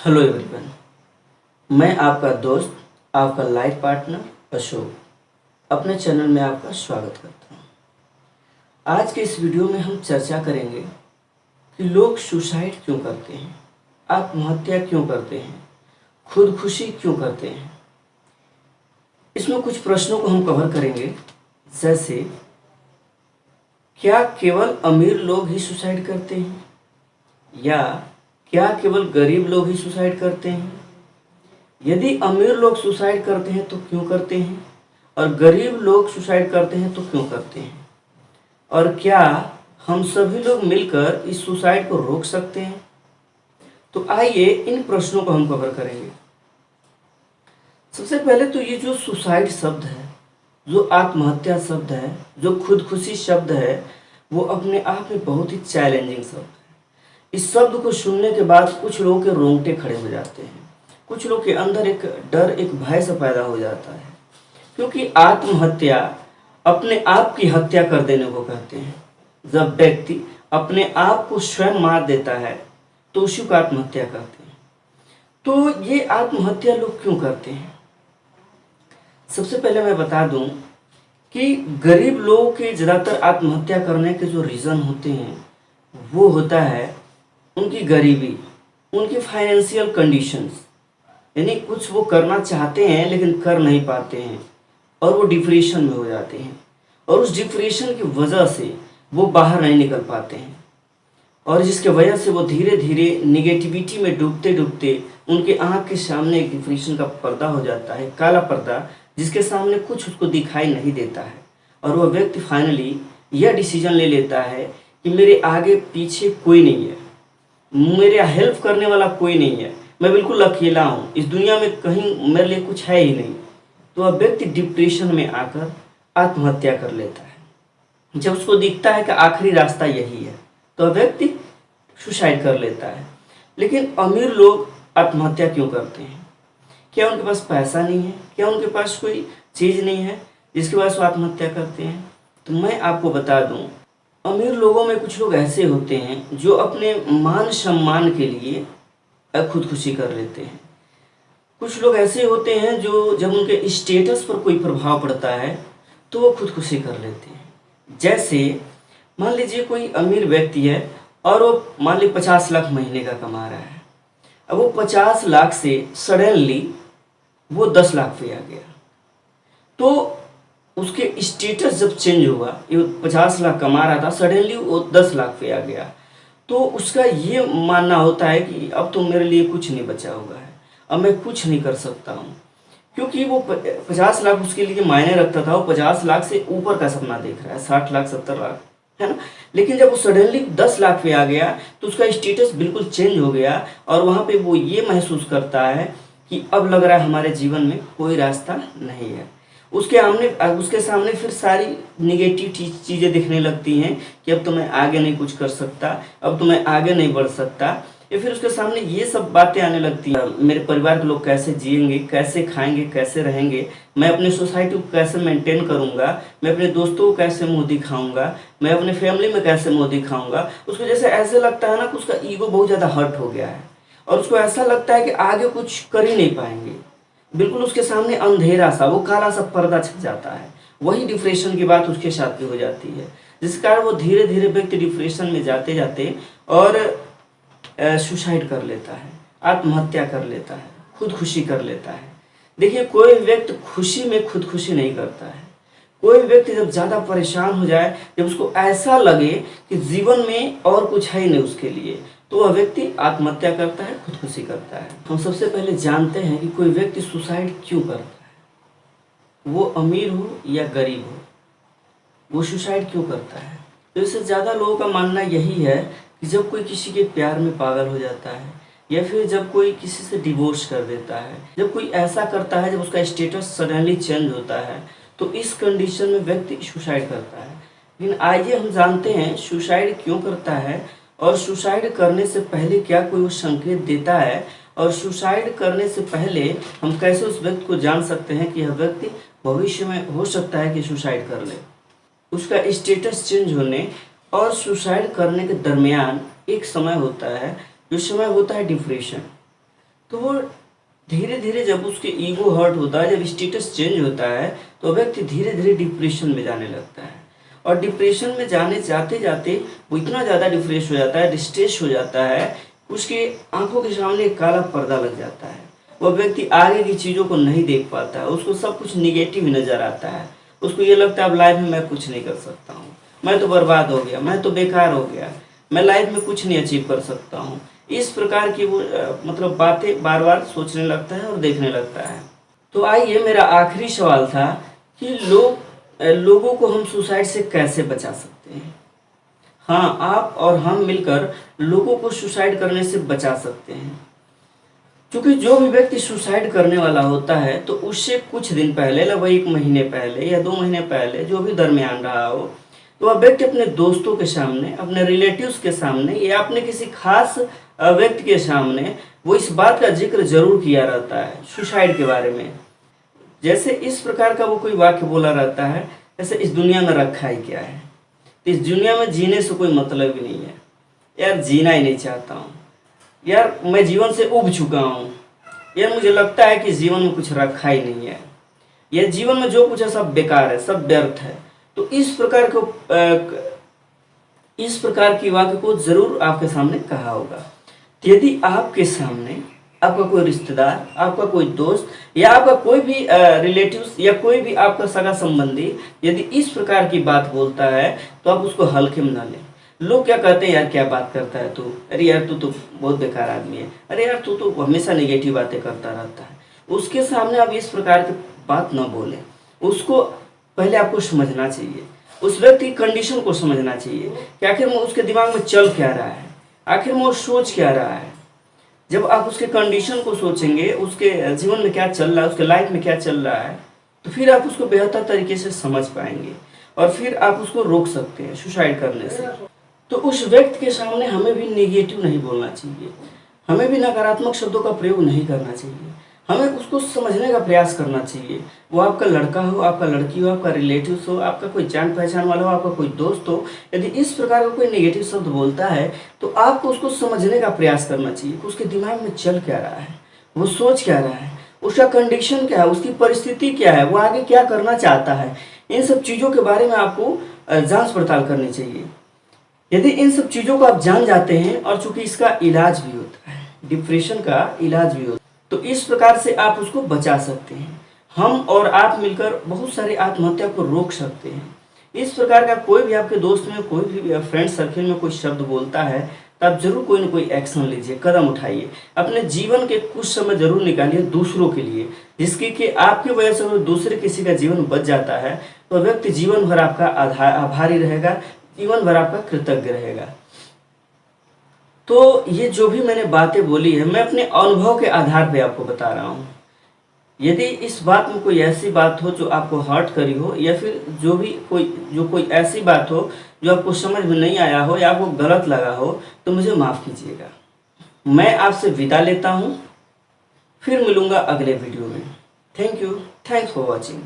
Hello everyone, मैं आपका दोस्त, आपका लाइफ पार्टनर अशोक अपने चैनल में आपका स्वागत करता हूं। आज के इस वीडियो में हम चर्चा करेंगे कि लोग सुसाइड क्यों करते हैं, आत्महत्या क्यों करते हैं, खुदकुशी क्यों करते हैं। इसमें कुछ प्रश्नों को हम कवर करेंगे, जैसे क्या केवल अमीर लोग ही सुसाइड करते हैं या क्या केवल गरीब लोग ही सुसाइड करते हैं। यदि अमीर लोग सुसाइड करते हैं तो क्यों करते हैं, और गरीब लोग सुसाइड करते हैं तो क्यों करते हैं, और क्या हम सभी लोग मिलकर इस सुसाइड को रोक सकते हैं। तो आइए इन प्रश्नों को हम कवर करेंगे। सबसे पहले तो ये जो सुसाइड शब्द है, जो आत्महत्या शब्द है, जो खुदकुशी शब्द है, वो अपने आप में बहुत ही चैलेंजिंग शब्द है। इस शब्द को सुनने के बाद कुछ लोगों के रोंगटे खड़े हो जाते हैं, कुछ लोग के अंदर एक डर, एक भय सा पैदा हो जाता है, क्योंकि आत्महत्या अपने आप की हत्या कर देने को कहते हैं। जब व्यक्ति अपने आप को स्वयं मार देता है तो उसी को आत्महत्या कहते हैं। तो ये आत्महत्या लोग क्यों करते हैं? सबसे पहले मैं बता दूं कि गरीब लोगों के ज़्यादातर आत्महत्या करने के जो रीज़न होते हैं वो होता है उनकी गरीबी, उनकी फाइनेंशियल कंडीशंस, यानी कुछ वो करना चाहते हैं लेकिन कर नहीं पाते हैं और वो डिप्रेशन में हो जाते हैं, और उस डिप्रेशन की वजह से वो बाहर नहीं निकल पाते हैं, और जिसके वजह से वो धीरे धीरे निगेटिविटी में डूबते डूबते उनके आँख के सामने एक डिप्रेशन का पर्दा हो जाता है, काला पर्दा, जिसके सामने कुछ उसको दिखाई नहीं देता है, और वह व्यक्ति फाइनली यह डिसीजन ले लेता है कि मेरे आगे पीछे कोई नहीं है, मेरे हेल्प करने वाला कोई नहीं है, मैं बिल्कुल अकेला हूँ, इस दुनिया में कहीं मेरे लिए कुछ है ही नहीं। तो वह व्यक्ति डिप्रेशन में आकर आत्महत्या कर लेता है। जब उसको दिखता है कि आखिरी रास्ता यही है तो वह व्यक्ति सुसाइड कर लेता है। लेकिन अमीर लोग आत्महत्या क्यों करते हैं? क्या उनके पास पैसा नहीं है? क्या उनके पास कोई चीज़ नहीं है जिसकी वजह से वो आत्महत्या करते हैं? तो मैं आपको बता दूं, अमीर लोगों में कुछ लोग ऐसे होते हैं जो अपने मान सम्मान के लिए खुदकुशी कर लेते हैं। कुछ लोग ऐसे होते हैं जो जब उनके स्टेटस पर कोई प्रभाव पड़ता है तो वो खुदकुशी कर लेते हैं। जैसे मान लीजिए कोई अमीर व्यक्ति है और वो मान लीजिए 50 लाख महीने का कमा रहा है। अब वो 50 लाख से सडनली वो 10 लाख पे आ गया, तो उसके स्टेटस जब चेंज हुआ, ये 50 लाख कमा रहा था, सडनली वो 10 लाख पे आ गया, तो उसका ये मानना होता है कि अब तो मेरे लिए कुछ नहीं बचा हुआ है, अब मैं कुछ नहीं कर सकता हूँ, क्योंकि वो 50 लाख उसके लिए मायने रखता था, वो 50 लाख से ऊपर का सपना देख रहा है, 60 लाख 70 लाख, है ना। लेकिन जब वो सडनली 10 लाख पे आ गया तो उसका स्टेटस बिल्कुल चेंज हो गया, और वहाँ पे वो ये महसूस करता है कि अब लग रहा है हमारे जीवन में कोई रास्ता नहीं है। उसके सामने फिर सारी निगेटिव चीज़ें दिखने लगती हैं कि अब तो मैं आगे नहीं कुछ कर सकता, अब तो मैं आगे नहीं बढ़ सकता, या फिर उसके सामने ये सब बातें आने लगती हैं, मेरे परिवार के लोग कैसे जिएंगे, कैसे खाएंगे, कैसे रहेंगे, मैं अपनी सोसाइटी को कैसे मेंटेन करूंगा, मैं अपने दोस्तों को कैसे मुंह दिखाऊंगा, मैं अपने फैमिली में कैसे मुंह दिखाऊंगा। उसको जैसे ऐसे लगता है ना कि उसका ईगो बहुत ज़्यादा हर्ट हो गया है, और उसको ऐसा लगता है कि आगे कुछ कर ही नहीं पाएंगे, बिल्कुल उसके सामने अंधेरा सा, वो काला सा पर्दा छप जाता है। वही डिप्रेशन की बात उसके साथ भी हो जाती है, जिस कारण वो धीरे धीरे व्यक्ति डिप्रेशन में जाते जाते और सुसाइड कर लेता है, आत्महत्या कर लेता है, खुदकुशी कर लेता है। देखिए, कोई व्यक्ति खुशी में खुदकुशी नहीं करता है। कोई व्यक्ति जब ज़्यादा परेशान हो जाए, जब उसको ऐसा लगे कि जीवन में और कुछ है ही नहीं उसके लिए, तो वह व्यक्ति आत्महत्या करता है, खुदकुशी करता है। हम सबसे पहले जानते हैं कि कोई व्यक्ति सुसाइड क्यों करता है। वो अमीर हो या गरीब हो, वो सुसाइड क्यों करता है? तो इससे ज़्यादा लोगों का मानना यही है कि जब कोई किसी के प्यार में पागल हो जाता है, या फिर जब कोई किसी से डिवोर्स कर देता है, जब कोई ऐसा करता है, जब उसका स्टेटस सडनली चेंज होता है, तो इस कंडीशन में व्यक्ति सुसाइड करता है। लेकिन आइए हम जानते हैं सुसाइड क्यों करता है, और सुसाइड करने से पहले क्या कोई वो संकेत देता है, और सुसाइड करने से पहले हम कैसे उस व्यक्ति को जान सकते हैं कि यह व्यक्ति भविष्य में हो सकता है कि सुसाइड कर ले। उसका स्टेटस चेंज होने और सुसाइड करने के दरमियान एक समय होता है, जो समय होता है डिप्रेशन। तो वो धीरे धीरे जब उसके ईगो हर्ट होता है, जब स्टेटस चेंज होता है, तो व्यक्ति धीरे धीरे डिप्रेशन में जाने लगता है। और डिप्रेशन में जाने जाते जाते वो इतना ज़्यादा डिप्रेस हो जाता है, डिस्ट्रेस हो जाता है, उसके आंखों के सामने एक काला पर्दा लग जाता है। वह व्यक्ति आगे की चीज़ों को नहीं देख पाता है, उसको सब कुछ निगेटिव नज़र आता है। उसको ये लगता है अब लाइफ में मैं कुछ नहीं कर सकता हूँ, मैं तो बर्बाद हो गया, मैं तो बेकार हो गया, मैं लाइफ में कुछ नहीं अचीव कर सकता हूँ। इस प्रकार की वो मतलब बातें बार बार सोचने लगता है और देखने लगता है। तो आइए, मेरा आखिरी सवाल था कि लोगों को हम सुसाइड से कैसे बचा सकते हैं। हाँ, आप और हम मिलकर लोगों को सुसाइड करने से बचा सकते हैं। क्योंकि जो भी व्यक्ति सुसाइड करने वाला होता है, तो उससे कुछ दिन पहले, लगभग 1 महीने पहले या 2 महीने पहले, जो भी दरमियान रहा हो, तो वह व्यक्ति अपने दोस्तों के सामने, अपने रिलेटिव्स के सामने या अपने किसी खास व्यक्ति के सामने वो इस बात का जिक्र जरूर किया रहता है सुसाइड के बारे में। जैसे इस प्रकार का वो कोई वाक्य बोला रहता है, जैसे इस दुनिया में रखा ही क्या है, इस दुनिया में जीने से कोई मतलब ही नहीं है, यार जीना ही नहीं चाहता हूँ, यार मैं जीवन से उब चुका हूँ, यार मुझे लगता है कि जीवन में कुछ रखा ही नहीं है, यह जीवन में जो कुछ है सब बेकार है, सब व्यर्थ है। तो इस प्रकार की वाक्य को जरूर आपके सामने कहा होगा। यदि आपके सामने आपका कोई रिश्तेदार, आपका कोई दोस्त या आपका कोई भी रिलेटिव्स या कोई भी आपका सगा संबंधी यदि इस प्रकार की बात बोलता है, तो आप उसको हल्के में ना लें। लोग क्या कहते हैं, यार क्या बात करता है तू, अरे यार तू तो बहुत बेकार आदमी है, अरे यार तू तो हमेशा नेगेटिव बातें करता रहता है। उसके सामने आप इस प्रकार की बात ना बोलें। उसको पहले आपको समझना चाहिए, उस व्यक्ति की कंडीशन को समझना चाहिए कि आखिर में उसके दिमाग में चल क्या रहा है, आखिर में वो सोच क्या रहा है। जब आप उसके कंडीशन को सोचेंगे, उसके जीवन में क्या चल रहा है, उसके लाइफ में क्या चल रहा है, तो फिर आप उसको बेहतर तरीके से समझ पाएंगे और फिर आप उसको रोक सकते हैं सुसाइड करने से। तो उस व्यक्ति के सामने हमें भी नेगेटिव नहीं बोलना चाहिए, हमें भी नकारात्मक शब्दों का प्रयोग नहीं करना चाहिए, हमें उसको समझने का प्रयास करना चाहिए। वो आपका लड़का हो, आपका लड़की हो, आपका रिलेटिव हो, आपका कोई जान पहचान वाला हो, आपका कोई दोस्त हो, यदि इस प्रकार का कोई नेगेटिव शब्द बोलता है, तो आपको उसको समझने का प्रयास करना चाहिए कि उसके दिमाग में चल क्या रहा है, वो सोच क्या रहा है, उसका कंडीशन क्या है, उसकी परिस्थिति क्या है, वो आगे क्या करना चाहता है। इन सब चीज़ों के बारे में आपको जांच पड़ताल करनी चाहिए। यदि इन सब चीज़ों को आप जान जाते हैं, और चूंकि इसका इलाज भी होता है, डिप्रेशन का इलाज भी होता है, तो इस प्रकार से आप उसको बचा सकते हैं। हम और आप मिलकर बहुत सारी आत्महत्या को रोक सकते हैं। इस प्रकार का कोई भी आपके दोस्त में, कोई भी फ्रेंड सर्किल में कोई शब्द बोलता है, तो आप जरूर कोई ना कोई एक्शन लीजिए, कदम उठाइए। अपने जीवन के कुछ समय जरूर निकालिए दूसरों के लिए, जिसकी कि आपकी वजह से अगर दूसरे किसी का जीवन बच जाता है, तो व्यक्ति जीवन भर आपका आभारी रहेगा, जीवन भर आपका कृतज्ञ रहेगा। तो ये जो भी मैंने बातें बोली है, मैं अपने अनुभव के आधार पे आपको बता रहा हूँ। यदि इस बात में कोई ऐसी बात हो जो आपको हर्ट करी हो, या फिर कोई ऐसी बात हो जो आपको समझ में नहीं आया हो या आपको गलत लगा हो, तो मुझे माफ़ कीजिएगा। मैं आपसे विदा लेता हूँ, फिर मिलूँगा अगले वीडियो में। Thank you, thanks for watching.